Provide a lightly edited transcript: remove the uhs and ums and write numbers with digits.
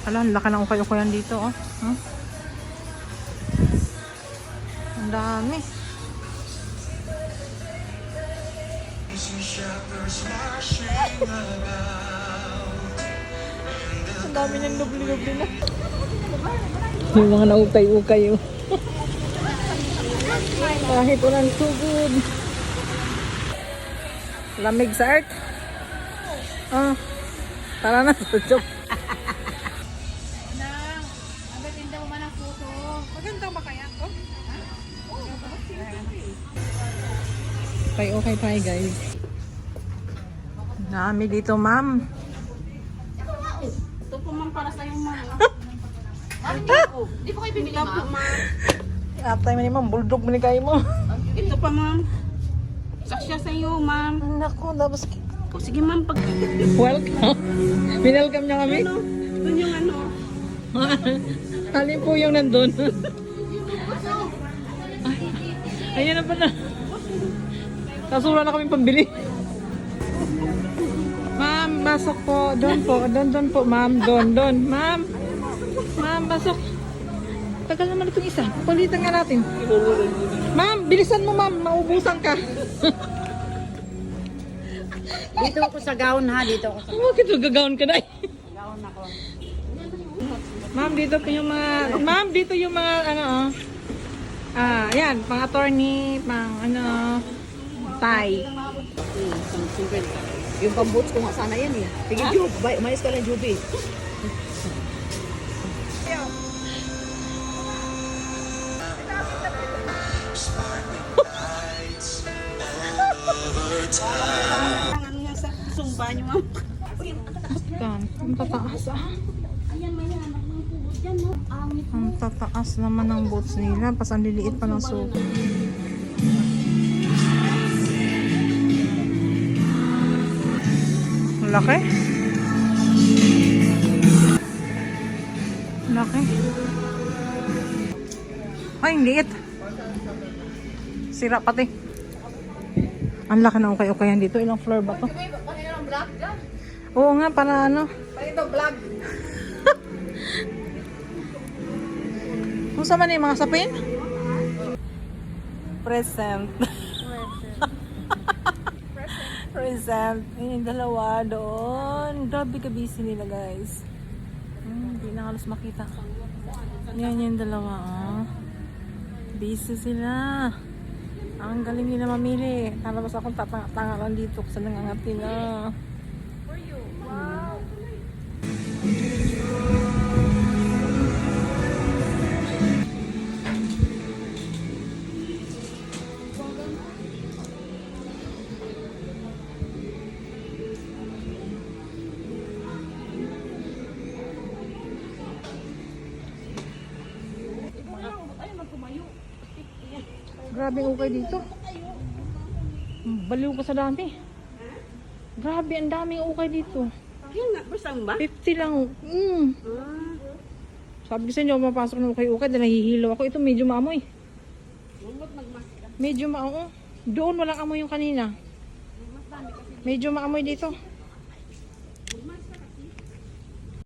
Ala, ang laki ng ukay-ukayan dito, oh. Huh? Ang dami. Ang dami niyang lubli-lubli na. Yung mga naukay-ukay, oh. Kahit walang tugod. Lamig sa earth. Oh. Tara na sa joke. Maganda mo man ang puso. Maganda ba kaya? Oh? Okay, tayo guys. Dami dito, ma'am. Ito po ma'am para sa'yo ma'am. Di po kayo bibili ma'am. Atay mo ni ma'am, bulldog mo ni kayo mo. Ito pa ma'am. Saksya sa'yo ma'am. Naku, tapos... O sige ma'am, pag... Welcome. Binelcome niya kami. Ano? Doon yung ano. Alin po yung nandun? Ay, ayun na pala. Kasura na kami pambili. Ma'am, pasok po. Doon po. Doon po, ma'am. Doon. Ma'am. Ma'am, pasok. Tagal naman itong isa. Palitan nga natin. Ma'am, bilisan mo ma'am. Maubusan ka. Dito ako sa gown ha. Dito ako sa Bakit gagawin ka na? gown ako. Ma'am, dito po yung mga... Ma'am, dito yung mga ano oh. Yan. Pang attorney, pang ano... Tie. Yung pang-boots ko nga sana yan eh. Sige, Jube. Umayos ka lang, Jube. Ano nga sa sumba niyo, ma'am? Yan. Ang tataas Ayan, may anak ng pugot dyan, no? Ang tataas naman ng boots nila. Pas ang liliit pa ng suko. Laki. Laki. Ay, ang liit. Sira pati. Ang laki ng ukay-ukayan dito. Ilang floor ba to? Oo nga, para ano. Kung saan man yung mga sapin? Present. Present. Yung dalawa doon. Grabe ka busy nila guys. Hindi na halos makita. Yan yung dalawa. Oh. Busy sila. Ang galing nila mamili. Talabas akong tatanga lang dito kasi nangangatin na. Grabe ang ukay dito. Baliw ko sa dami. Grabe, ang daming ukay dito. Yan nga, basang ba? 50 lang. Sabi ko sa inyo, mapasok ng ukay-ukay dahil nahihilaw ako. Ito medyo maamoy. Medyo maamoy. Doon walang amoy yung kanina. Medyo maamoy dito.